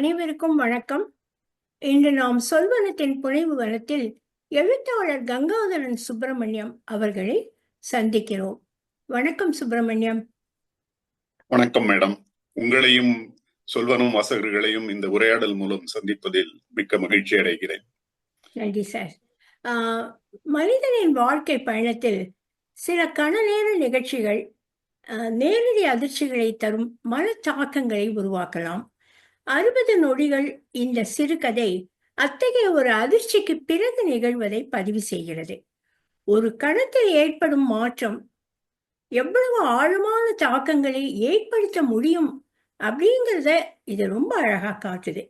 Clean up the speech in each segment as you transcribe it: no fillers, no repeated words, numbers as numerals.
அனைவருக்கும் வணக்கம். இன்று நாம் சொல்வனத்தின் புனைவு வனத்தில் எழுத்தாளர் கங்காதரன் சுப்பிரமணியம் அவர்களை சந்திக்கிறோம். வணக்கம் சுப்பிரமணியம். வணக்கம் மேடம். உங்களையும் சொல்வனும் வாசகர்களையும் இந்த உரையாடல் மூலம் சந்திப்பதில் மிக்க மகிழ்ச்சி அடைகிறேன். நன்றி சார். மனிதனின் வாழ்க்கை பயணத்தில் சில கணநேர நிகழ்ச்சிகள் நேரடி அதிர்ச்சிகளை தரும் மன தாக்கங்களை உருவாக்கலாம். 60 நொடிகள் இந்த சிறுகதை அத்தகைய ஒரு அதிர்ச்சிக்கு பிறகு நிகழ்வதை பதிவு செய்கிறது. ஒரு கணத்தில் ஏற்படும் மாற்றம் எவ்வளவு ஆழமான தாக்கங்களை ஏற்படுத்த முடியும் அப்படிங்கிறத இது ரொம்ப அழகா காட்டுது.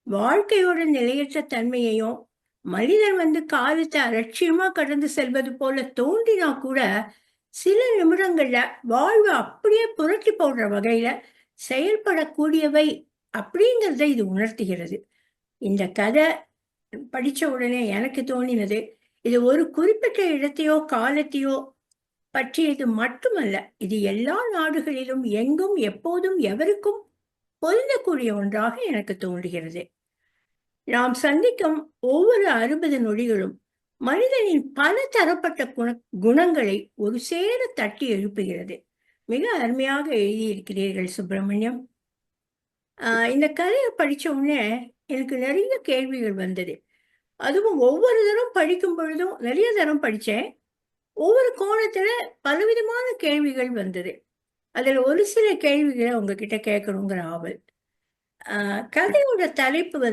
வாழ்க்கையோட நிலையற்ற தன்மையையும் மனிதன் காலத்தை அலட்சியமா கடந்து செல்வது போல தோன்றினா கூட சில நிமிடங்கள்ல வாழ்வு அப்படியே புரட்டி போடுற வகையில செயல்படக்கூடியவை அப்படிங்கிறத இது உணர்த்துகிறது. இந்த கதை படிச்ச உடனே எனக்கு தோணினது, இது ஒரு குறிப்பிட்ட இடத்தையோ காலத்தையோ பற்றியது மட்டுமல்ல, இது எல்லா நாடுகளிலும் எங்கும் எப்போதும் எவருக்கும் பொருந்தக்கூடிய ஒன்றாக எனக்கு தோன்றுகிறது. நாம் சந்திக்கும் ஒவ்வொரு 60 நொடிகளும் மனிதனின் பல தரப்பட்ட குணங்களை ஒரு சேர தட்டி எழுப்புகிறது. மிக அருமையாக எழுதியிருக்கிறீர்கள் சுப்பிரமணியம். இந்த கதையை படிச்ச உடனே எனக்கு நிறைய கேள்விகள் வந்தது. அதுவும் ஒவ்வொரு தரம் படிக்கும் பொழுதும் நிறைய தரம் படித்தேன். ஒவ்வொரு கோணத்துல பலவிதமான கேள்விகள் வந்தது. அதில் ஒரு சில கேள்விகளை உங்ககிட்ட கேட்கணுங்கிற ஆவல். கதையோட தலைப்பு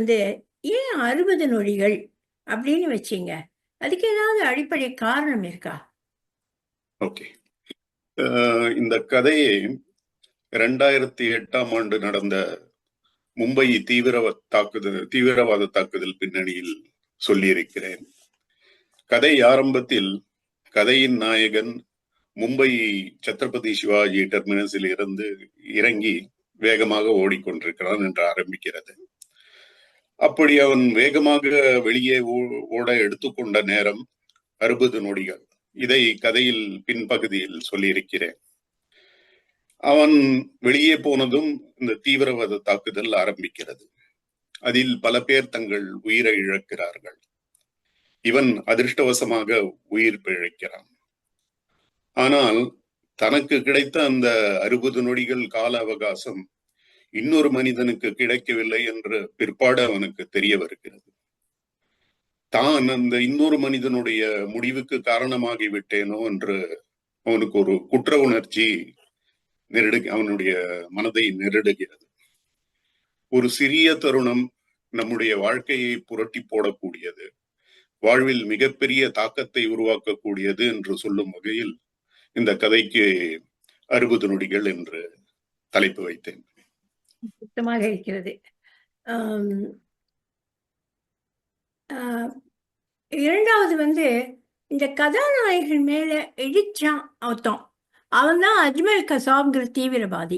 ஏன் 60 நொடிகள் அப்படின்னு வச்சீங்க? அதுக்கு ஏதாவது அடிப்படை காரணம் இருக்கா? ஓகே, இந்த கதையை 2008ஆம் ஆண்டு நடந்த மும்பை தீவிரவாத தாக்குதல் பின்னணியில் சொல்லியிருக்கிறேன். கதை ஆரம்பத்தில் கதையின் நாயகன் மும்பை சத்ரபதி சிவாஜி டெர்மினஸில் இருந்து இறங்கி வேகமாக ஓடிக்கொண்டிருக்கிறான் என்று ஆரம்பிக்கிறது. அப்படி அவன் வேகமாக வெளியே ஓட எடுத்துக்கொண்ட நேரம் 60 நொடிகள். இதை கதையில் பின்பகுதியில் சொல்லியிருக்கிறேன். அவன் வெளியே போனதும் இந்த தீவிரவாத தாக்குதல் ஆரம்பிக்கிறது. அதில் பல பேர் தங்கள் உயிரை இழக்கிறார்கள். இவன் அதிர்ஷ்டவசமாக உயிர் பிழைக்கிறான். ஆனால் தனக்கு கிடைத்த அந்த 60 நொடிகள் கால அவகாசம் இன்னொரு மனிதனுக்கு கிடைக்கவில்லை என்று பிற்பாடு அவனுக்கு தெரிய வருகிறது. தான் அந்த இன்னொரு மனிதனுடைய முடிவுக்கு காரணமாகி விட்டேனோ என்று அவனுக்கு ஒரு குற்ற உணர்ச்சி அவனுடைய மனதை நெருடுகிறது. ஒரு சிறிய தருணம் நம்முடைய வாழ்க்கையை புரட்டி போடக்கூடியது, வாழ்வில் மிகப்பெரிய தாக்கத்தை உருவாக்கக்கூடியது என்று சொல்லும் வகையில் இந்த கதைக்கு 60 நொடிகள் என்று தலைப்பு வைத்தேன். சுத்தமாக இருக்கிறது. இரண்டாவது இந்த கதாநாயகன் மேல இடிச்சான் ஒருத்தன். அவன் தான் அஜ்மல் கசாப்ங்கிற தீவிரவாதி.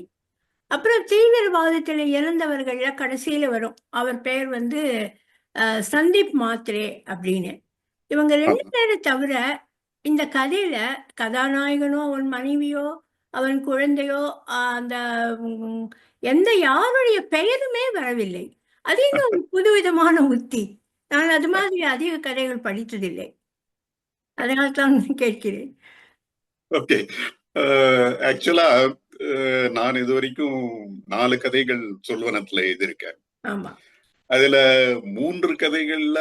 அப்புறம் தீவிரவாதத்துல இறந்தவர்கள்ல கடைசியில வரும் அவர் பெயர் சந்தீப் மாத்ரே அப்படின்னு. இவங்க 2 பேரை தவிர இந்த கதையில கதாநாயகனோ அவன் மனைவியோ அவன் குழந்தையோ அந்த யாருடைய பெயருமே வரவில்லை. அது இன்னும் ஒரு புதுவிதமான உத்தி. நான் அது மாதிரி அதிக கதைகள் படித்ததில்லை, அதனால்தான் கேட்கிறேன். ஓகே, ஆக்சுவலா நான் இது வரைக்கும் 4 கதைகள் சொல்வனத்துல எழுதியிருக்கேன். ஆமா, அதுல 3 கதைகள்ல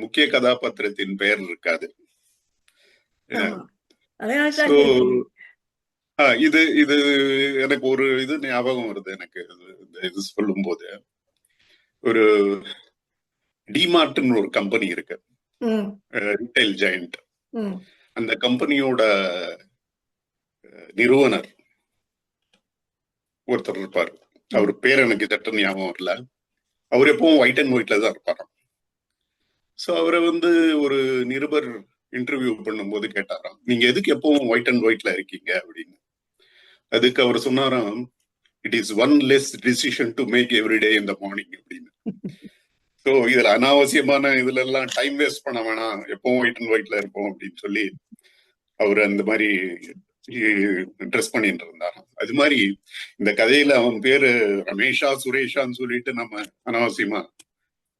முக்கிய கதாபாத்திரத்தின் பெயர் இருக்காது. இது இது எனக்கு ஒரு இது ஞாபகம் வருது. எனக்கு இது சொல்லும் போது ஒரு டிமார்ட்னு ஒரு கம்பெனி இருக்கு, ரீட்டைல் ஜெயண்ட். அந்த கம்பெனியோட நிறுவனர் ஒருத்தர் இருப்பார். அவர் பேர் எனக்கு சட்ட ஞாபகம் இல்ல. அவர் எப்பவும் ஒயிட் அண்ட் ஒயிட்ல தான் இருப்பாராம். சோ அவரை ஒரு நிருபர் இன்டர்வியூ பண்ணும்போது கேட்டாராம், நீங்க எதுக்கு எப்பவும் ஒயிட் அண்ட் ஒயிட்ல இருக்கீங்க அப்படின்னு. அதுக்கு அவர் சொன்னாராம், it is one less decision to make every day in the morning அப்படின்னு. ஸோ இதுல அனாவசியமான இதுல எல்லாம் டைம் வேஸ்ட் பண்ண வேணாம், எப்பவும் ஒயிட் அண்ட் ஒயிட்ல இருப்போம் அப்படின்னு சொல்லி அவர் அந்த மாதிரி ட்ரெஸ் பண்ணிட்டு இருந்தாராம். அது மாதிரி இந்த கதையில அவன் பேரு ரமேஷா சுரேஷான்னு சொல்லிட்டு நம்ம அனாவசியமா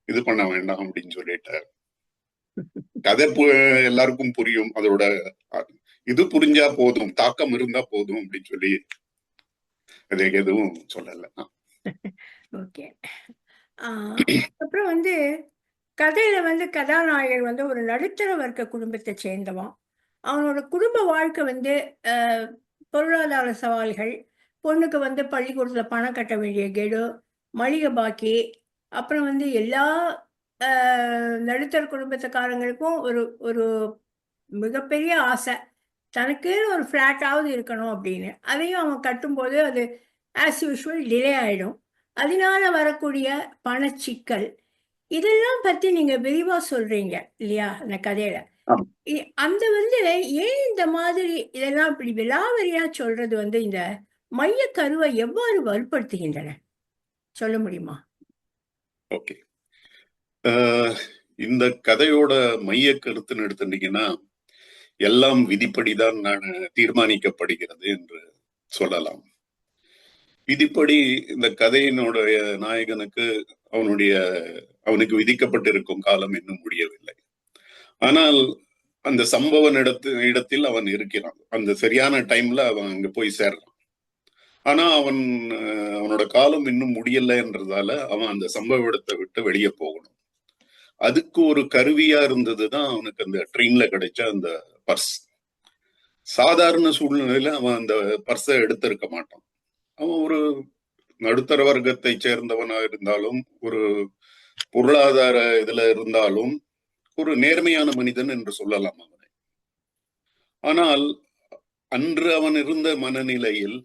இது பண்ண வேண்டாம் அப்படின்னு சொல்லிட்டு கதை எல்லாருக்கும் புரியும், அதோட இது புரிஞ்சா போதும், தாக்கம் இருந்தா போதும் அப்படின்னு சொல்லி அது எதுவும் சொல்லல. ஓகே. அப்புறம் வந்து கதையில வந்து கதாநாயகன் வந்து ஒரு நடுத்தர வர்க்க குடும்பத்தை சேர்ந்தவன். அவனோட குடும்ப வாழ்க்கை வந்து பொருளாதார சவால்கள், பொண்ணுக்கு வந்து பள்ளிக்கூடத்துல பணம் கட்ட வேண்டிய கெடு, மளிகை பாக்கி, அப்புறம் வந்து எல்லா நடுத்தர குடும்பத்துக்காரங்களுக்கும் ஒரு ஒரு மிகப்பெரிய ஆசை, தனக்குன்னு ஒரு ஃப்ளாட்டாவது இருக்கணும் அப்படின்னு. அதையும் அவன் கட்டும்போது அது ஆஸ் யூஷுவல் டிலே ஆயிடும். அதனால வரக்கூடிய பணச்சிக்கல், இதெல்லாம் பத்தி நீங்க விரிவா சொல்றீங்க இல்லையா அந்த கதையில? அந்த வந்து ஏன் இந்த மாதிரி இதெல்லாம் இப்படி விலாவரியா சொல்றது வந்து இந்த மைய கருவை எவ்வாறு வலுப்படுத்துகின்றன, சொல்ல முடியுமா? ஓகே. இந்த கதையோட மைய கருத்துன்னு எடுத்துட்டீங்கன்னா, எல்லாம் விதிப்படிதான் நான் தீர்மானிக்கப்படுகிறது என்று சொல்லலாம். விதிப்படி இந்த கதையினுடைய நாயகனுக்கு அவனுக்கு விதிக்கப்பட்டிருக்கும் காலம் இன்னும் முடியவில்லை. ஆனால் அந்த சம்பவ இடத்தில் அவன் இருக்கிறான். அந்த சரியான டைம்ல அவன் அங்க போய் சேர்றான். ஆனா அவனோட காலம் இன்னும் முடியலைன்றதால அவன் அந்த சம்பவ இடத்தை விட்டு வெளியே போகணும். அதுக்கு ஒரு கருவியா இருந்ததுதான் அவனுக்கு அந்த ட்ரெயின்ல கிடைச்ச அந்த பர்ஸ். சாதாரண சூழ்நிலையில அவன் அந்த பர்ஸை எடுத்திருக்க மாட்டான். அவன் ஒரு நடுத்தர வர்க்கத்தை சேர்ந்தவனா இருந்தாலும், ஒரு பொருளாதார இதுல இருந்தாலும், ஒரு நேர்மையான மனிதன் என்று சொல்லலாம் அவனை. ஆனால் அன்று அவன் இருந்த மனநிலையில்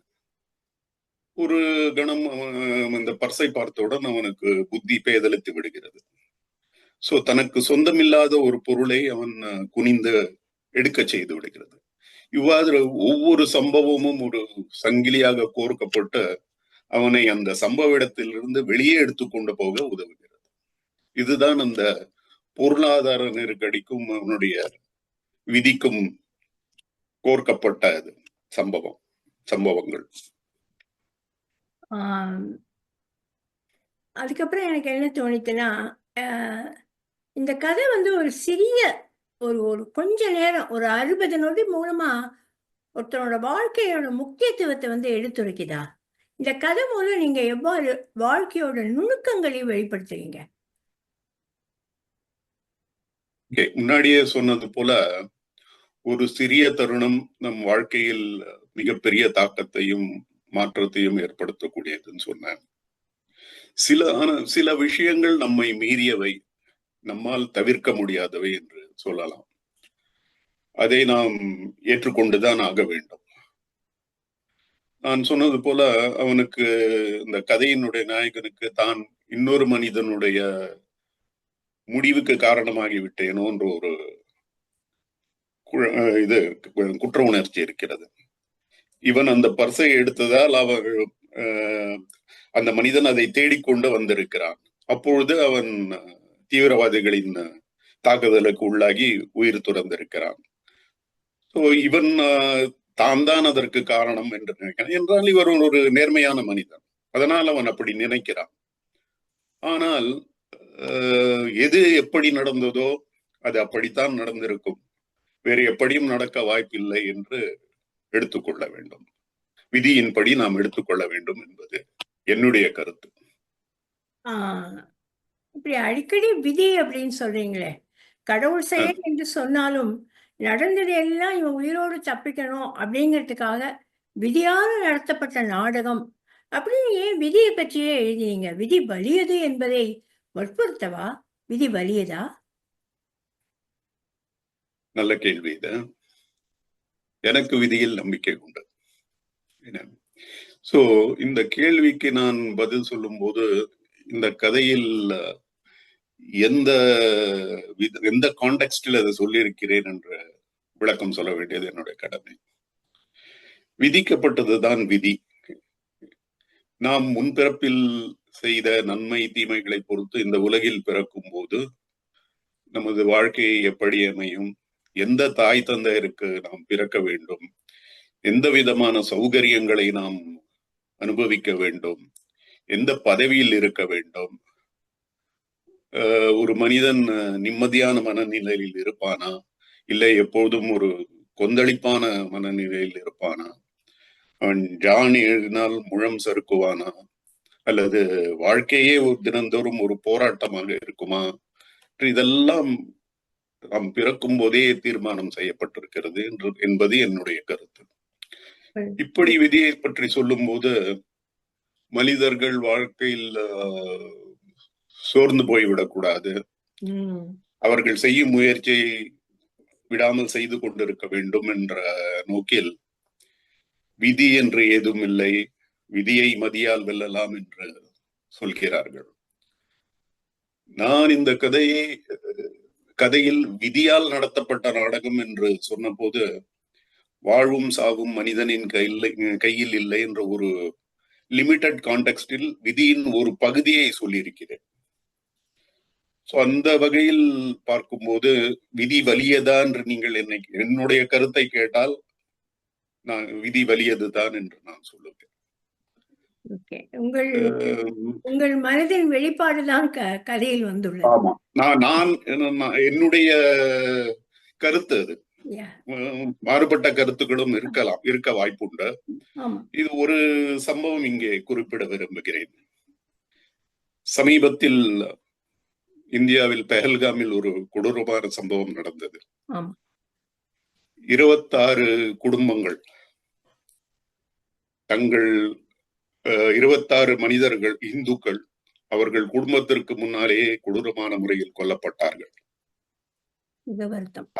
ஒரு கணம் இந்த பர்ஸை பார்த்தவுடன் அவனுக்கு புத்தி பேதலித்து விடுகிறது. சோ தனக்கு சொந்தமில்லாத ஒரு பொருளை அவன் குனிந்து எடுக்க செய்து விடுகிறது. இவ்வாறு ஒவ்வொரு சம்பவமும் ஒரு சங்கிலியாக கோர்க்கப்பட்டு அவனை அந்த சம்பவ இடத்திலிருந்து வெளியே எடுத்துக்கொண்டு போக உதவுகிறது. இதுதான் அந்த பொருளாதார நெருக்கடிக்கும் அவனுடைய விதிக்கும் கோர்க்கப்பட்ட சம்பவங்கள். அதுக்கப்புறம் எனக்கு என்ன தோணித்துன்னா, இந்த கதை வந்து ஒரு சிறிய ஒரு ஒரு கொஞ்ச நேரம், ஒரு 60 நொடி மூலமா ஒருத்தனோட வாழ்க்கையோட முக்கியத்துவத்தை வந்து எடுத்துரைக்குதா? இந்த கதை மூலம் நீங்க எவ்வாறு வாழ்க்கையோட நுணுக்கங்களை வெளிப்படுத்துறீங்க? முன்னாடியே சொன்னது போல ஒரு சிறிய தருணம் நம் வாழ்க்கையில் மிகப்பெரிய தாக்கத்தையும் மாற்றத்தையும் ஏற்படுத்தக்கூடியதுன்னு சொன்னேன். சில விஷயங்கள் நம்மை மீறியவை, நம்மால் தவிர்க்க முடியாதவை என்று சொல்லலாம். அதை நாம் ஏற்றுக்கொண்டுதான் ஆக வேண்டும். நான் சொன்னது போல அவனுக்கு, இந்த கதையினுடைய நாயகனுக்கு, தான் இன்னொரு மனிதனுடைய முடிவுக்கு காரணமாகி விட்டேனோன்ற ஒரு இது குற்ற உணர்ச்சி இருக்கிறது. இவன் அந்த பர்ஸை எடுத்ததால் அந்த மனிதன் அதை தேடிக்கொண்டு வந்திருக்கிறான். அப்பொழுது அவன் தீவிரவாதிகளின் தாக்குதலுக்கு உள்ளாகி உயிர் துறந்திருக்கிறான். இவன் தான் அதற்கு காரணம் என்று நினைக்கிறான். என்றால் இவர் ஒரு நேர்மையான மனிதன், அதனால் அவன் அப்படி நினைக்கிறான். ஆனால் எது எப்படி நடந்ததோ அது அப்படித்தான் நடந்திருக்கும், வேறு எப்படியும் நடக்க வாய்ப்பில்லை என்று எடுத்துக்கொள்ள வேண்டும். விதியின்படி நாம் எடுத்துக்கொள்ள வேண்டும் என்பது என்னுடைய கருத்து. இப்படி அடிக்கடி விதி அப்படின்னு சொல்றீங்களே, கடவுள் செயல் என்று சொன்னாலும் நடந்தது எல்லாம் இவன் உயிரோடு தப்பிக்கணும் அப்படிங்கிறதுக்காக விதியால் நடத்தப்பட்ட நாடகம் அப்படின்னு ஏன் விதியை பற்றியே எழுதினீங்க? விதி வலியது என்பதை வற்புறுத்தவா? விதி வலியதா? நல்ல கேள்வி இது. எனக்கு விதியில் நம்பிக்கை உண்டு. சோ இந்த கேள்விக்கு நான் பதில் சொல்லும் போது, இந்த கதையில் எந்த கான்டெக்ஸ்டில் அதை சொல்லியிருக்கிறேன் என்ற விளக்கம் சொல்ல வேண்டியது என்னுடைய கடமை. விதிக்கப்பட்டதுதான் விதி. நாம் முன்பிறப்பில் செய்த நன்மை தீமைகளை பொறுத்து இந்த உலகில் பிறக்கும் போது நமது வாழ்க்கையை எப்படி அமையும், எந்த தாய் தந்தையருக்கு நாம் பிறக்க வேண்டும், எந்த விதமான சௌகரியங்களை நாம் அனுபவிக்க வேண்டும், எந்த பதவியில் இருக்க வேண்டும், ஒரு மனிதன் நிம்மதியான மனநிலையில் இருப்பானா, இல்லை எப்போதும் ஒரு கொந்தளிப்பான மனநிலையில் இருப்பானா, அவன் ஜான் எழுதினால் முழம் சறுக்குவானா, அல்லது வாழ்க்கையே ஒரு தினந்தோறும் ஒரு போராட்டமாக இருக்குமா, இதெல்லாம் நாம் பிறக்கும் போதே தீர்மானம் செய்யப்பட்டிருக்கிறது என்பது என்னுடைய கருத்து. இப்படி விதியை பற்றி சொல்லும் போது மனிதர்கள் வாழ்க்கையில் சோர்ந்து போய்விடக்கூடாது, அவர்கள் செய்யும் முயற்சியை விடாமல் செய்து கொண்டிருக்க வேண்டும் என்ற நோக்கில் விதி என்று ஏதும் இல்லை, விதியை மதியால் வெல்லலாம் என்று சொல்கிறார்கள். நான் இந்த கதையில் விதியால் நடத்தப்பட்ட நாடகம் என்று சொன்ன போது வாழ்வும் சாவும் மனிதனின் கையில் இல்லை என்ற ஒரு லிமிட்டட் கான்டெக்ஸ்டில் விதியின் ஒரு பகுதியை சொல்லியிருக்கிறேன். அந்த வகையில் பார்க்கும்போது விதி வலியதா என்று நீங்கள் என்னுடைய கருத்தை கேட்டால் நான் விதி வலியதுதான் என்று நான் சொல்லுவேன். உங்கள் மனதின் வெளிப்பாடுதான் கதையில் வந்துள்ளது. ஆமா, நான் என்னுடைய கருத்து அது. மாறுபட்ட கருத்துக்களும் இருக்க வாய்ப்புண்டு. இது ஒரு சம்பவம் இங்கே குறிப்பிட விரும்புகிறேன். சமீபத்தில் இந்தியாவில் பெஹல்காமில் ஒரு கொடூரமான சம்பவம் நடந்தது. 26 குடும்பங்கள் தங்கள் 26 மனிதர்கள், இந்துக்கள், அவர்கள் குடும்பத்திற்கு முன்னாலேயே கொடூரமான முறையில் கொல்லப்பட்டார்கள்.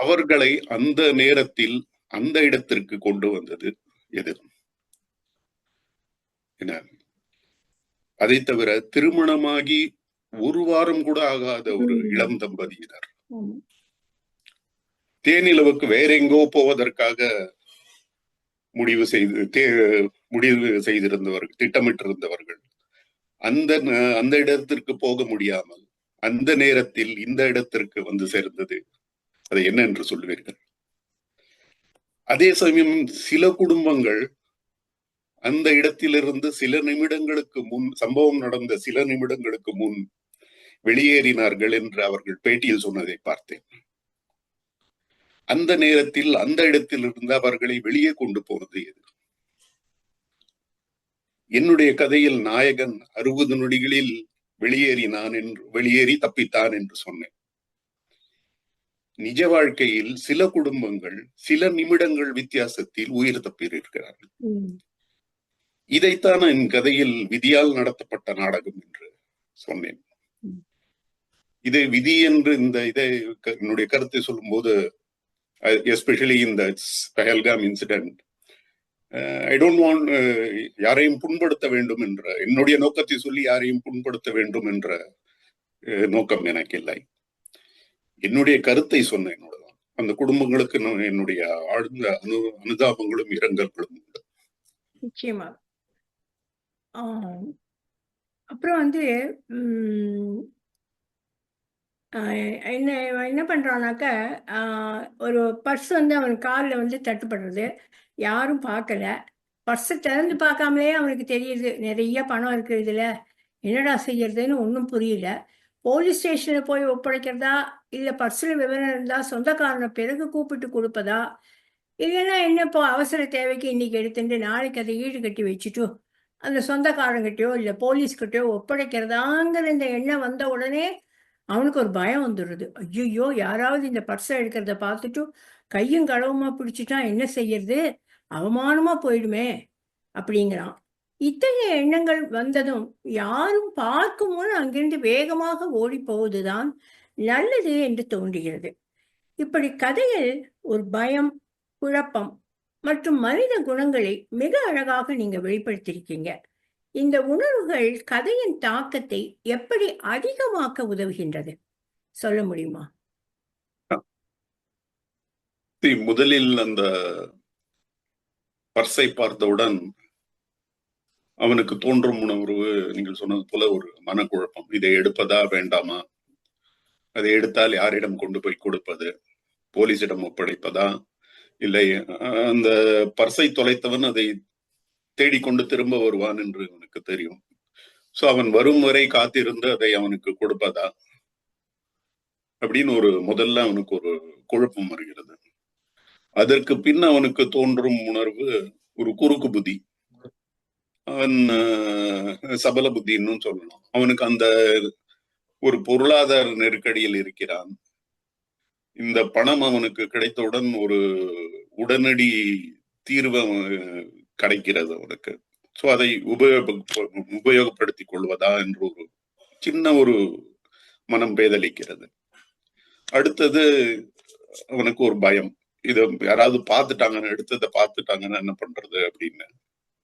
அவர்களை அந்த நேரத்தில் அந்த இடத்திற்கு கொண்டு வந்தது எது? அதை தவிர திருமணமாகி ஒரு வாரம் கூட ஆகாத ஒரு இளம் தம்பதியினர் தேனிலவுக்கு வேற எங்கோ போவதற்காக முடிவு செய்திருந்தவர்கள், திட்டமிட்டிருந்தவர்கள் அந்த இடத்திற்கு போக முடியாமல் அந்த நேரத்தில் இந்த இடத்திற்கு வந்து சேர்ந்தது. அதை என்ன என்று சொல்லுவீர்கள்? அதே சமயம் சில குடும்பங்கள் அந்த இடத்திலிருந்து சில நிமிடங்களுக்கு முன், சம்பவம் நடந்த சில நிமிடங்களுக்கு முன் வெளியேறினார்கள் என்று அவர்கள் பேட்டியில் சொன்னதை பார்த்தேன். அந்த நேரத்தில் அந்த இடத்திலிருந்து அவர்களை வெளியே கொண்டு போனது எது? என்னுடைய கதையில் நாயகன் 60 நொடிகளில் வெளியேறி தப்பித்தான் என்று சொன்னேன். நிஜ வாழ்க்கையில் சில குடும்பங்கள் சில நிமிடங்கள் வித்தியாசத்தில் உயிர் தப்பியிருக்கிறார்கள். இதைத்தான் என் கதையில் விதியால் நடத்தப்பட்ட நாடகம் என்று சொன்னேன். இதை விதி என்று என்னுடைய கருத்தை சொல்லும் போது, எஸ்பெஷலி இந்த Pahalgam incident, I don't want யாரையும் புண்படுத்த வேண்டும் என்ற என்னுடைய நோக்கத்தை சொல்லி யாரையும் புண்படுத்த வேண்டும் என்ற நோக்கம் எனக்கு இல்லை. என்னுடைய கருத்தை சொன்னேன். அந்த குடும்பங்களுக்கு என்னுடைய ஆழ்ந்த அனுதாபங்களும் இரங்கல்களும் உண்டு. நிச்சயமா. அப்புறம் என்ன பண்றானாக்க, ஒரு பர்ஸ் அவன் காலில் தட்டுப்படுறது, யாரும் பார்க்கல. பர்ஸை திறந்து பார்க்காமலே அவனுக்கு தெரியுது நிறைய பணம் இருக்கு இதுல, என்னடா செய்யறதுன்னு ஒன்றும் புரியல. போலீஸ் ஸ்டேஷனில் போய் ஒப்படைக்கிறதா, இல்லை பர்ஸில் விவரம் இருந்தால் சொந்தக்காரனை பிறகு கூப்பிட்டு கொடுப்பதா, இல்லைன்னா என்ன இப்போ அவசர தேவைக்கு இன்னைக்கு எடுத்துட்டு நாளைக்கு அதை ஈடு கட்டி வச்சுட்டு அந்த சொந்தக்காரங்கிட்டயோ இல்லை போலீஸ்கிட்டயோ ஒப்படைக்கிறதாங்கிற இந்த எண்ணம் வந்த உடனே அவனுக்கு ஒரு பயம் வந்துடுது. ஐயோ, யாராவது இந்த பர்ஸை எடுக்கிறத பார்த்துட்டு கையும் களவுமா பிடிச்சிட்டா என்ன செய்யறது, அவமானமா போயிடுமே அப்படிங்கிறான். இத்தகைய எண்ணங்கள் வந்ததும் யாரும் பார்க்கும் போது அங்கிருந்து வேகமாக ஓடி போவதுதான் நல்லது என்று தோன்றுகிறது. இப்படி கதையில் ஒரு பயம், குழப்பம் மற்றும் மனித குணங்களை மிக அழகாக நீங்க வெளிப்படுத்தியிருக்கீங்க. இந்த உணர்வுகள் கதையின் தாக்கத்தை எப்படி அதிகமாக்க உதவுகின்றது சொல்ல முடியுமா? முதலில் அந்த பர்ஸை பார்த்தவுடன் அவனுக்கு தோன்றும் உணர்வு நீங்கள் சொன்னது போல ஒரு மனக்குழப்பம். இதை எடுப்பதா வேண்டாமா, அதை எடுத்தால் யாரிடம் கொண்டு போய் கொடுப்பது, போலீசிடம் ஒப்படைப்பதா, இல்லை அந்த பர்ஸை தொலைத்தவன் அதை தேடிக்கொண்டு திரும்ப வருவான் என்று அவனுக்கு தெரியும். சோ அவன் வரும் வரை காத்திருந்து அதை அவனுக்கு கொடுப்பதா அப்படின்னு முதல்ல அவனுக்கு ஒரு குழப்பம் வருகிறது. அதற்கு பின் அவனுக்கு தோன்றும் உணர்வு ஒரு குறுக்கு புத்தி. அவன் சபல புத்தின்னு சொல்லலாம். அவனுக்கு அந்த ஒரு பொருளாதார நெருக்கடியில் இருக்கிறான். இந்த பணம் அவனுக்கு கிடைத்தவுடன் ஒரு உடனடி தீர்வு கிடைக்கிறது அவனுக்கு. சோ அதை உபயோகப்படுத்திக் கொள்வதா என்று ஒரு சின்ன ஒரு மனம் பேதலிக்கிறது. அடுத்தது அவனுக்கு ஒரு பயம், இத யாராவது பார்த்துட்டாங்கன்னு, எடுத்ததை பார்த்துட்டாங்கன்னா என்ன பண்றது அப்படின்னு.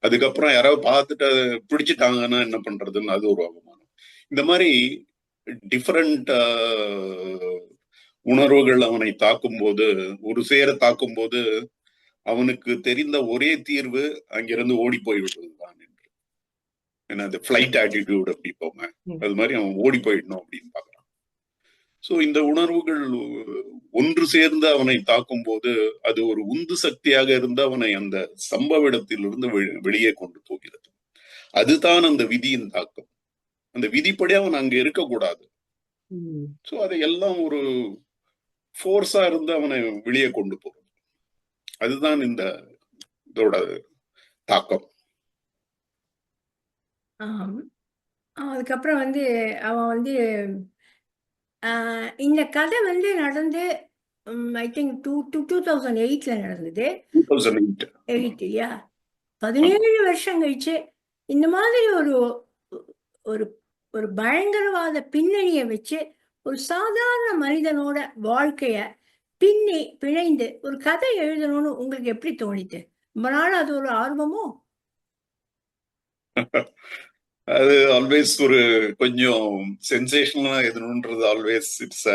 அதுக்கப்புறம் யாராவது பார்த்துட்டு பிடிச்சிட்டாங்கன்னா என்ன பண்றதுன்னு அது ஒரு அவமானம். இந்த மாதிரி டிஃபரெண்ட் உணர்வுகள் அவனை தாக்கும் போது, ஒரு சேர தாக்கும் போது அவனுக்கு தெரிந்த ஒரே தீர்வு அங்கிருந்து ஓடி போய்விடுவதுதான் என்று. ஏன்னா அது ஃபிளைட் ஆட்டிடியூட் அப்படி போங்க, அது மாதிரி அவன் ஓடி போயிடணும் அப்படின்னு பாக்குறான். சோ இந்த உணர்வுகள் ஒன்று சேர்ந்து அவனை தாக்கும் போது அது ஒரு உந்து சக்தியாக இருந்து அவனை அந்த சம்பவ இடத்திலிருந்து வெளியே கொண்டு போகிறது. அதுதான் அந்த விதியின் தாக்கம். அந்த விதிப்படி அவன் அங்க இருக்கக்கூடாது. சோ அதையெல்லாம் ஒரு ஃபோர்ஸா இருந்து அவனை வெளியே கொண்டு போகும். அதுதான் இதோட தாக்கம். அதுக்கப்புறம் வந்து அவன் வந்து இந்த கதை வந்து நடந்து ஐ திங்க் 2008 நடந்தது. 2008 இல்லையா? 17 வருஷம் கழிச்சு இந்த மாதிரி ஒரு ஒரு ஒரு பயங்கரவாத பின்னணியை வச்சு ஒரு சாதாரண மனிதனோட வாழ்க்கைய பிணைந்து ஒரு கதை எழுதணும்னு உங்களுக்கு எப்படி தோணித்து? ரொம்ப நாள் அது ஒரு ஆர்வமோ? அது ஆல்வேஸ் ஒரு கொஞ்சம் சென்சேஷனலா எதுன்றது ஆல்வேஸ் இட்ஸ்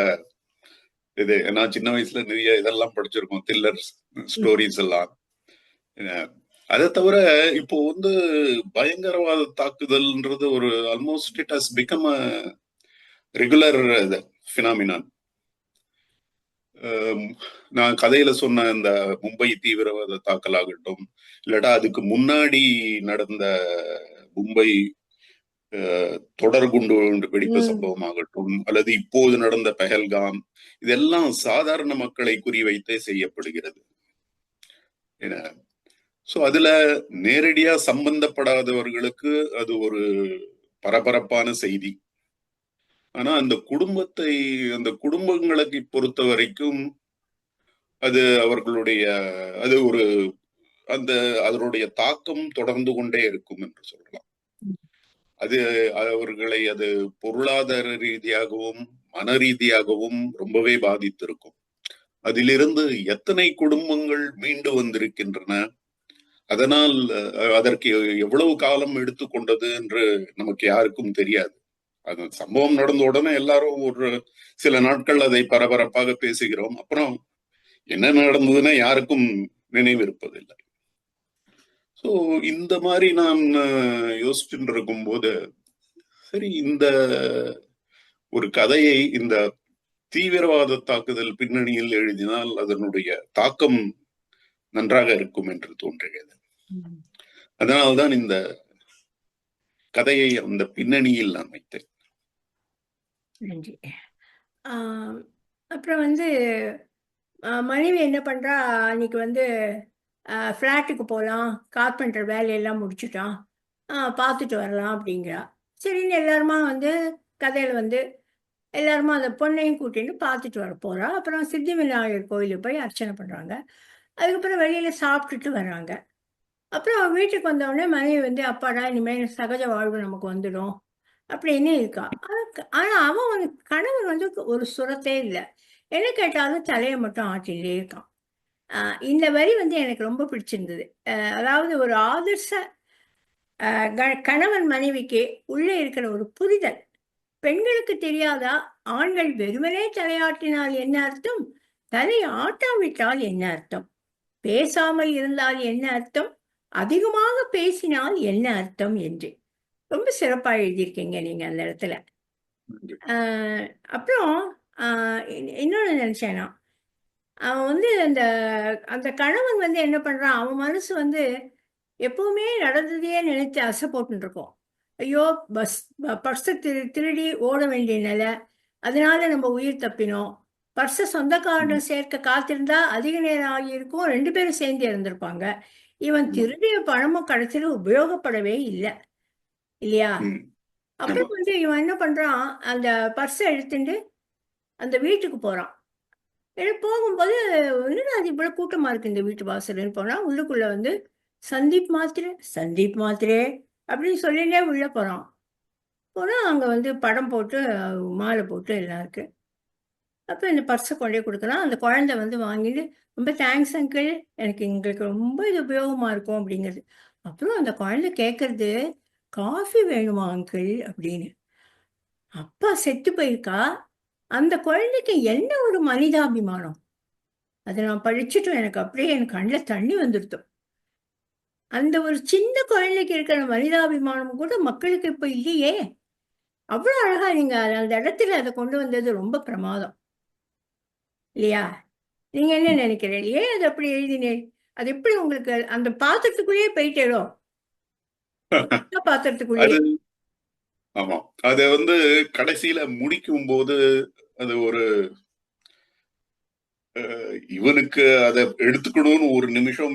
இது. நான் சின்ன வயசுல நிறைய இதெல்லாம் படிச்சிருக்கோம், த்ரில்லர் ஸ்டோரிஸ் எல்லாம். அதை தவிர இப்போ வந்து பயங்கரவாத தாக்குதல்ன்றது ஒரு almost it has become a regular phenomenon. நான் கதையில சொன்ன இந்த மும்பை தீவிரவாத தாக்கல் ஆகட்டும், இல்லாட்டா அதுக்கு முன்னாடி நடந்த மும்பை தொடர் குண்டு வெடிப்பு சம்பவம் ஆகட்டும், அல்லது இப்போது நடந்த பெஹல்காம், இதெல்லாம் சாதாரண மக்களை குறிவைத்தே செய்யப்படுகிறது. சோ அதுல நேரடியா சம்பந்தப்படாதவர்களுக்கு அது ஒரு பரபரப்பான செய்தி. ஆனா அந்த குடும்பங்களுக்கு பொறுத்த வரைக்கும் அது அவர்களுடைய அது ஒரு அதனுடைய தாக்கம் தொடர்ந்து கொண்டே இருக்கும் என்று சொல்லலாம். அது அவர்களை அது பொருளாதார ரீதியாகவும் மன ரீதியாகவும் ரொம்பவே பாதித்திருக்கும். அதிலிருந்து எத்தனை குடும்பங்கள் மீண்டு வந்திருக்கின்றன, அதனால் அதற்கு எவ்வளவு காலம் எடுத்துக்கொண்டது என்று நமக்கு யாருக்கும் தெரியாது. அது சம்பவம் நடந்த உடனே எல்லாரும் ஒரு சில நாட்கள் அதை பரபரப்பாக பேசுகிறோம். அப்புறம் என்ன நடந்ததுன்னா யாருக்கும் நினைவு இருப்பதில்லை. சோ இந்த மாதிரி நான் யோசிச்சுட்டு இருக்கும் போது, சரி இந்த ஒரு கதையை இந்த தீவிரவாத தாக்குதல் பின்னணியில் எழுதினால் அதனுடைய தாக்கம் நன்றாக இருக்கும் என்று தோன்றுகிறது. அதனால்தான் இந்த கதையை அந்த பின்னணியில் நான் வைத்தேன். நன்றி. அப்புறம் வந்து மனைவி என்ன பண்றா, அன்னைக்கு வந்து ஃப்ளாட்டுக்கு போகலாம், கார்பெண்டர் வேலையெல்லாம் முடிச்சுட்டான், பார்த்துட்டு வரலாம் அப்படிங்கிறா. சரின்னு எல்லாருமா வந்து கதையில் வந்து எல்லாருமா அந்த பொண்ணையும் கூட்டிட்டு பார்த்துட்டு வர போகிறா. அப்புறம் சித்தி விநாயகர் கோயிலுக்கு போய் அர்ச்சனை பண்ணுறாங்க. அதுக்கப்புறம் வெளியில் சாப்பிட்டுட்டு வர்றாங்க. அப்புறம் வீட்டுக்கு வந்தவுடனே மனைவி வந்து அப்பாடா இனிமேல் சகஜ வாழ்வு நமக்கு வந்துடும் அப்படின்னு இருக்கா. ஆனால் அவன் வந்து கணவன் வந்து ஒரு சுரத்தே இல்லை. என்ன கேட்டாலும் தலையை மட்டும் ஆட்டிகிட்டே இருக்கான். இந்த வரி வந்து எனக்கு ரொம்ப பிடிச்சிருந்தது. அதாவது ஒரு ஆதர்ச கணவன் மனைவிக்கு உள்ளே இருக்கிற ஒரு புரிதல். பெண்களுக்கு தெரியாதா, ஆண்கள் வெறுமனே தலையாட்டினால் என்ன அர்த்தம், தலை ஆட்டாவிட்டால் என்ன அர்த்தம், பேசாமல் இருந்தால் என்ன அர்த்தம், அதிகமாக பேசினால் என்ன அர்த்தம் என்று ரொம்ப சிறப்பாக எழுதியிருக்கீங்க நீங்க அந்த இடத்துல. அப்புறம் இன்னொன்னு நினைச்சேனா, அவன் வந்து அந்த அந்த கணவன் வந்து என்ன பண்றான், அவன் மனசு வந்து எப்பவுமே நடந்ததையே நினைத்து அசை போட்டுட்டு இருக்கோம். ஐயோ, பஸ் பர்ஸை திருடி ஓட வேண்டிய நிலை, அதனால நம்ம உயிர் தப்பினோம். பர்ஸை சொந்தக்காரன் சேர்க்க காத்திருந்தா அதிக நேரம் ஆகியிருக்கும், 2 பேரும் சேர்ந்து இறந்திருப்பாங்க. இவன் ஆமா. திருடிய பணமும் கடைசியில் உபயோகப்படவே இல்லை, இல்லையா? ம். ஆமா. அப்புறம் வந்து இவன் என்ன பண்றான், அந்த பர்ஸை எடுத்துட்டு அந்த வீட்டுக்கு போறான். போகும்போது என்னடா அது இவ்வளவு கூட்டமா இருக்கு இந்த வீட்டு வாசல்னு போனா, உள்ளுக்குள்ள வந்து சந்தீப் மாத்திரை, சந்தீப் மாத்திரை அப்படின்னு சொல்லிட்டே உள்ள போறான். போனா அங்க வந்து படம் போட்டு மாலை போட்டு எல்லாம் இருக்கு. அப்ப இந்த பர்ஸை கொண்டே கொடுக்குறான். அந்த குழந்தை வந்து வாங்கிட்டு, ரொம்ப தேங்க்ஸ் அங்கிள், எனக்கு எங்களுக்கு ரொம்ப இது உபயோகமா இருக்கும் அப்படிங்கிறது. அப்புறம் அந்த குழந்தை கேட்கறது, காஃபி வேணுமா அங்கிள் அப்படின்னு. அப்பா செத்து போயிருக்கா. அந்த குழந்தைக்கு என்ன ஒரு மனிதாபிமானம். அதை நான் படிச்சுட்டும் எனக்கு அப்படியே என் கண்ணில் தண்ணி வந்துடுது. அந்த ஒரு சின்ன குழந்தைக்கு இருக்கிற மனிதாபிமானம் கூட மக்களுக்கு இப்ப இல்லையே. அவ்வளவு அழகா நீங்க அந்த இடத்துல அதை கொண்டு வந்தது ரொம்ப பிரமாதம், இல்லையா? நீங்க என்ன நினைக்கிறீங்க? ஏன் அது அப்படி எழுதினேன்? அது எப்படி உங்களுக்கு அந்த பாத்திரத்துக்குள்ளேயே போயிட்டேடோ? பாத்திரத்துக்குள்ளேயே. அது ஆமா. அத வந்து கடைசியில முடிக்கும் போது அது ஒரு இவனுக்கு அதை எடுத்துக்கணும்னு ஒரு நிமிஷம்,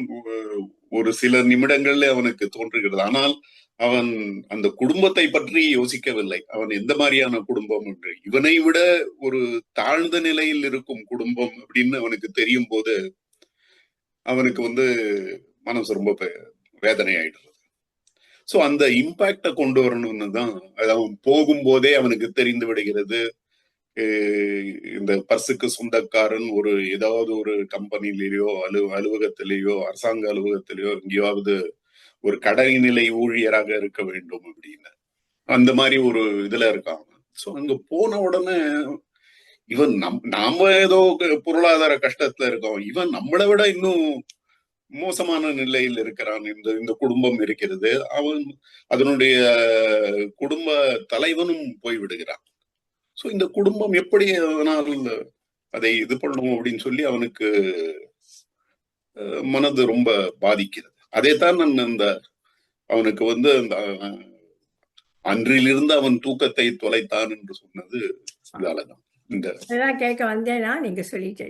ஒரு சில நிமிடங்கள்ல அவனுக்கு தோன்றுகிறது. ஆனால் அவன் அந்த குடும்பத்தை பற்றி யோசிக்கவில்லை. அவன் எந்த மாதிரியான குடும்பம் என்று, இவனை விட ஒரு தாழ்ந்த நிலையில் இருக்கும் குடும்பம் அப்படின்னு அவனுக்கு தெரியும் போது அவனுக்கு வந்து மனசு ரொம்ப வேதனை ஆயிடுறது. சோ அந்த இம்பாக்ட கொண்டு வரணும்னு தான் அது அவன் போகும்போதே அவனுக்கு தெரிந்து விடுகிறது. இந்த பர்சுக்கு சொந்தக்காரன் ஒரு ஏதாவது ஒரு கம்பெனிலேயோ அலுவலகத்திலேயோ அரசாங்க அலுவலகத்திலேயோ எங்கேயாவது ஒரு கடைநிலை ஊழியராக இருக்க வேண்டும் அப்படின்னு அந்த மாதிரி ஒரு இதுல இருக்காங்க. சோ அங்க போன உடனே இவன் நாம ஏதோ பொருளாதார கஷ்டத்துல இருக்கோம், இவன் நம்மளை விட இன்னும் மோசமான நிலையில் இருக்கிறான். இந்த குடும்பம் இருக்கிறது. அவன் அதனுடைய குடும்ப தலைவனும் போய்விடுகிறான். சோ இந்த குடும்பம் எப்படி அவனால் அதை இது பண்ணும் அப்படின்னு சொல்லி அவனுக்கு மனது ரொம்ப பாதிக்கிறது. அதைத்தான் நான் அந்த அவனுக்கு வந்து அந்த அன்றிலிருந்து அவன் தூக்கத்தை தொலைத்தான் என்று சொன்னது இதாலதான். இந்த அதெல்லாம் கேட்க வந்தேன்னா நீங்க சொல்லிட்டு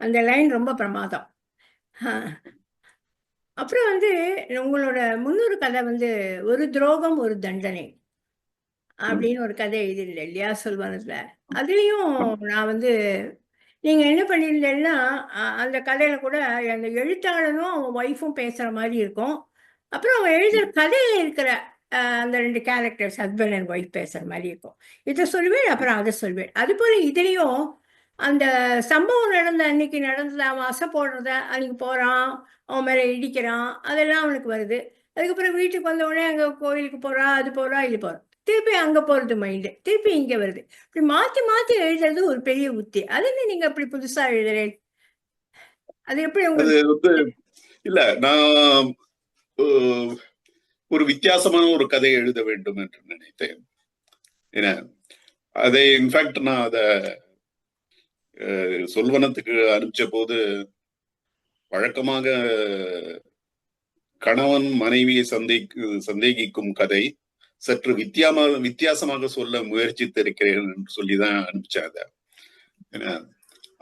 அந்த லைன் ரொம்ப பிரமாதம். அப்புறம் வந்து உங்களோட முன்னொரு கதை வந்து ஒரு துரோகம் ஒரு தண்டனை அப்படின்னு ஒரு கதை எழுதியிருந்தேன் இல்லையா, சொல்வனத்துல. அதுலயும் நான் வந்து நீங்க என்ன பண்ணியிருந்தேன்னா, அந்த கதையில கூட அந்த எழுத்தாளனும் அவன் ஒய்ஃபும் பேசுற மாதிரி இருக்கும். அப்புறம் அவன் எழுதுற கதையில இருக்கிற அந்த 2 கேரக்டர்ஸ் ஹஸ்பண்ட் அண்ட் ஒய்ஃப் பேசுற மாதிரி இருக்கும். இதை சொல்வேன், அப்புறம் அதை சொல்வேன். அது போல இதுலயும் அந்த சம்பவம் நடந்த அன்னைக்கு நடந்தது, அவன் அசை போடுறத அன்னைக்கு போறான், அவன் மேல இடிக்கிறான், அதெல்லாம் அவனுக்கு வருது. அதுக்கப்புறம் வீட்டுக்கு வந்த உடனே அங்க கோயிலுக்கு போறா, அது போறா, இது போறான், திருப்பி அங்க போறது மைண்டு, திருப்பி இங்க வருது. இப்படி மாத்தி மாத்தி எழுதுறது ஒரு பெரிய உத்தி. அது என்ன நீங்க அப்படி புதுசா எழுதுறேன்? அது எப்படி அது உங்களுக்கு? வந்து இல்ல, நான் ஒரு வித்தியாசமான ஒரு கதையை எழுத வேண்டும் என்று நினைத்தேன். ஏன்னா அதை இன்ஃபேக்ட் நான் அதை சொல்வனத்துக்கு அனுப்பிச்ச போது வழக்கமாக கணவன் மனைவியை சந்தேகிக்கும் கதை சற்று வித்தியாசமாக சொல்ல முயற்சித்திருக்கிறேன் என்று சொல்லிதான் அனுப்பிச்சேன் அதை. ஏன்னா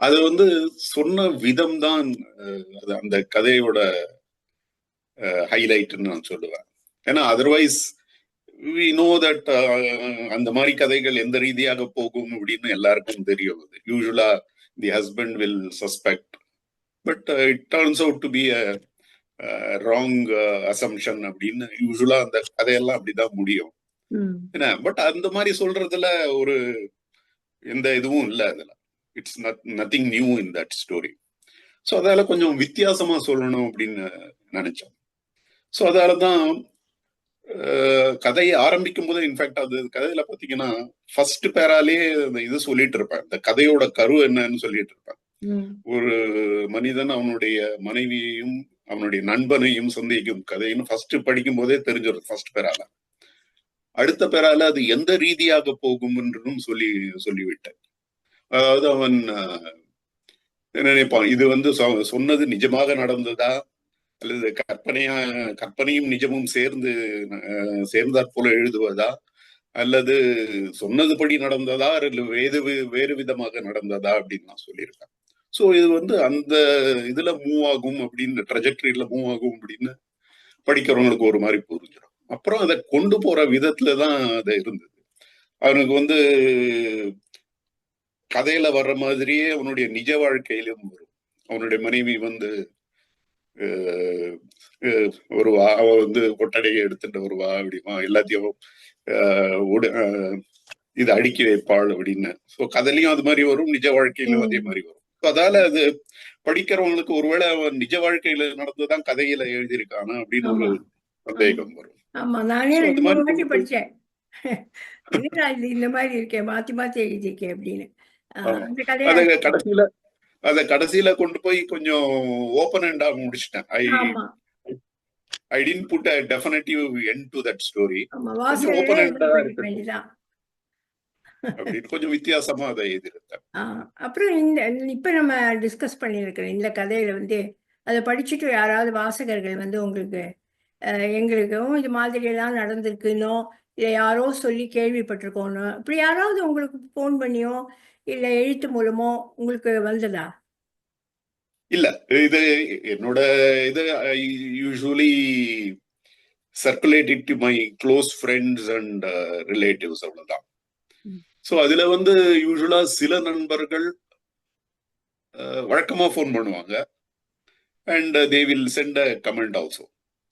அது வந்து சொன்ன விதம் தான் அந்த கதையோட ஹைலைட்னு நான் சொல்லுவேன். ஏன்னா அதர்வைஸ் we know that அந்த மாதிரி கதைகள் எந்த ரீதியாக போகும் அப்படின்னு எல்லாருக்கும் தெரியும். யூஸ்வலா தி husband will suspect, but it turns out to be a wrong assumption அப்படின்னு யூஸ்வலா அந்த கதையெல்லாம் அப்படிதான் முடியும். என்ன பட் அந்த மாதிரி சொல்றதுல ஒரு எந்த இதுவும் இல்லை. அதுல it's nothing new in that story. So அதால கொஞ்சம் வித்தியாசமா சொல்லணும் அப்படின்னு நினைச்சோம். ஸோ அதாலதான் கதையை ஆரம்பிக்கும் போது இன்ஃபேக்ட் அது கதையில பாத்தீங்கன்னா ஃபர்ஸ்ட் பேராலேயே இது சொல்லிட்டு இருப்பேன், இந்த கதையோட கரு என்னன்னு சொல்லிட்டு இருப்பேன். ஒரு மனிதன் அவனுடைய மனைவியையும் அவனுடைய நண்பனையும் சந்தேகிக்கும் கதைன்னு ஃபர்ஸ்ட் படிக்கும் போதே தெரிஞ்சிடும் ஃபர்ஸ்ட் பேரால. அடுத்த பேரால அது எந்த ரீதியாக போகும் என்றும் சொல்லிவிட்டேன். அதாவது அவன் நினைப்பான். இது வந்து சொன்னது நிஜமாக நடந்ததா அல்லது கற்பனையும் நிஜமும் சேர்ந்தாற் போல எழுதுவதா அல்லது சொன்னதுபடி நடந்ததா இல்ல வேறு விதமாக நடந்ததா அப்படின்னு நான் சொல்லியிருக்கேன். சோ இது வந்து அந்த இதுல மூவ் ஆகும் அப்படின்னு, ட்ரெஜெக்டரியில மூவ் ஆகும் அப்படின்னு படிக்கிறவங்களுக்கு ஒரு மாதிரி புரிஞ்சிடும். அப்புறம் அதை கொண்டு போற விதத்துலதான் அது இருந்தது. அவனுக்கு வந்து கதையில வர்ற மாதிரியே அவனுடைய நிஜ வாழ்க்கையிலும் வரும். அவனுடைய மனைவி வந்து வருவா, அவ வந்து கொட்டடையை எடுத்துட்டு வருவா, அப்படிமா எல்லாத்தையும் இது அடுக்கி வைப்பாள் அப்படின்னு. ஸோ கதையிலையும் அது மாதிரி வரும், நிஜ வாழ்க்கையிலும் அதே மாதிரி வரும். அதால அது படிக்கிறவங்களுக்கு ஒருவேளை அவன் நிஜ வாழ்க்கையில நடந்துதான் கதையில எழுதியிருக்கானா அப்படின்னு ஒரு சந்தேகம் வரும். ஆமா, நானே 2-3 வாட்டி படிச்சேன். என்னடா இது இந்த மாதிரி இருக்கேன், மாத்தி மாத்தி எழுதியிருக்கேன் அப்படின்னு. அந்த கதையை அத கடைசியில கொண்டு போய் கொஞ்சம் ஓபன் எண்டா முடிச்சிட்டேன். I didn't put a definitive end to that story. கொஞ்சம் ஓபன் எண்டா அப்படின்னு கொஞ்சம் வித்தியாசமா அதை எழுதியிருக்கேன். அப்புறம் இப்ப நம்ம டிஸ்கஸ் பண்ணியிருக்கிறோம் இந்த கதையில வந்து அதை படிச்சுட்டு யாராவது வாசகர்கள் வந்து உங்களுக்கு எங்களுக்கும் இது மாதிரி எல்லாம் நடந்திருக்குன்னோ இல்ல யாரோ சொல்லி கேள்விப்பட்டிருக்கோன்னு இப்படி யாராவது உங்களுக்கு போன் பண்ணியோ இல்ல எழுத்து மூலமோ உங்களுக்கு வந்ததா? இல்ல, இது என்னோட இது usually circulated to my close friends and relatives, அவ்வளவுதான். சோ அதுல வந்து யூசுவலா சில நண்பர்கள் வழக்கமா போன் பண்ணுவாங்க and they will send a comment also.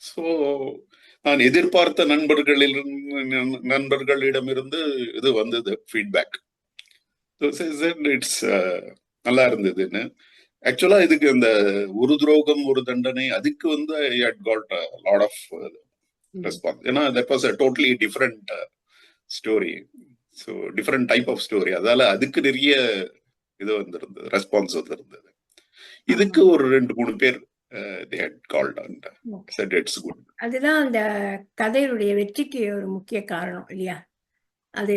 So நான் எதிர்பார்த்த நண்பர்களிடமிருந்து இது வந்தது ஃபீட்பேக். இட்ஸ் நல்லா இருந்ததுன்னு. ஆக்சுவலா இதுக்கு இந்த ஒரு துரோகம் ஒரு தண்டனை அதுக்கு வந்து I had got a lot of response. ஏன்னா that was a totally different story. So different type of story. அதால அதுக்கு நிறைய இது வந்திருந்தது, ரெஸ்பான்ஸ் வந்திருந்தது. இதுக்கு ஒரு 2-3 பேர் they had called and said it's good. அதுதான் அந்த கதையுடைய வெற்றிக்கு ஒரு முக்கிய காரணம் இல்லையா? அது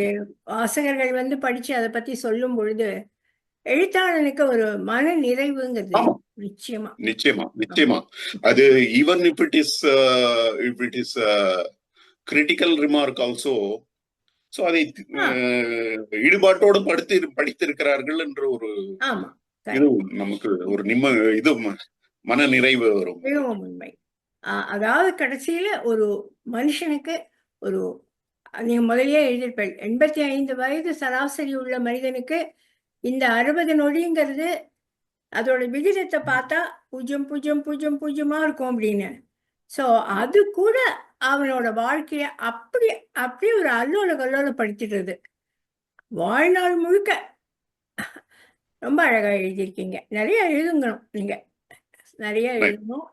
வாசகர்கள் வந்து படிச்சு அதை பத்தி சொல்லும் பொழுது எழுத்தாளனுக்கு ஒரு மன நிறைவுங்கிறது நிச்சயமா நிச்சயமா நிச்சயமா. அது even if it is critical remark also. So அதை ஈடுபாட்டோடு படித்திருக்கிறார்கள் என்ற ஒரு இது நமக்கு ஒரு இது மன நிறைவு வரும். உண்மை. அதாவது கடைசியில ஒரு மனுஷனுக்கு ஒரு நீங்க முதலியே எழுதியிருப்பேன் 85 வயது சராசரி உள்ள மனிதனுக்கு இந்த 60 நொடிங்கிறது அதோட விகிதத்தை பார்த்தா 0.000 இருக்கும் அப்படின்னு. ஸோ அது கூட அவனோட வாழ்க்கைய அப்படி ஒரு அல்லோலப்படுத்திடுறது. வாழ்நாள் முழுக்க ரொம்ப அழகா எழுதியிருக்கீங்க. நிறைய எழுதுங்கணும், நீங்க நிறைய எழுதணும்,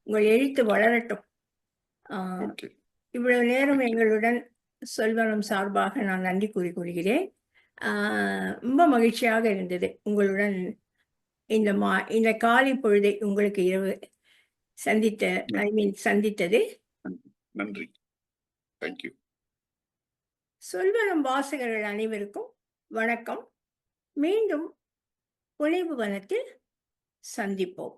உங்கள் எழுத்து வளரட்டும். இவ்வளவு நேரம் எங்களுடன் சொல்வனம் சார்பாக நான் நன்றி கூறிக்கொள்கிறேன். ரொம்ப மகிழ்ச்சியாக இருந்தது உங்களுடன் இந்த காலை பொழுதை உங்களுக்கு இரவு சந்தித்தது. நன்றி. தேங்க்யூ. சொல்வனம் வாசகர்கள் அனைவருக்கும் வணக்கம். மீண்டும் புனைவு வனத்தில் சந்திப்போம்.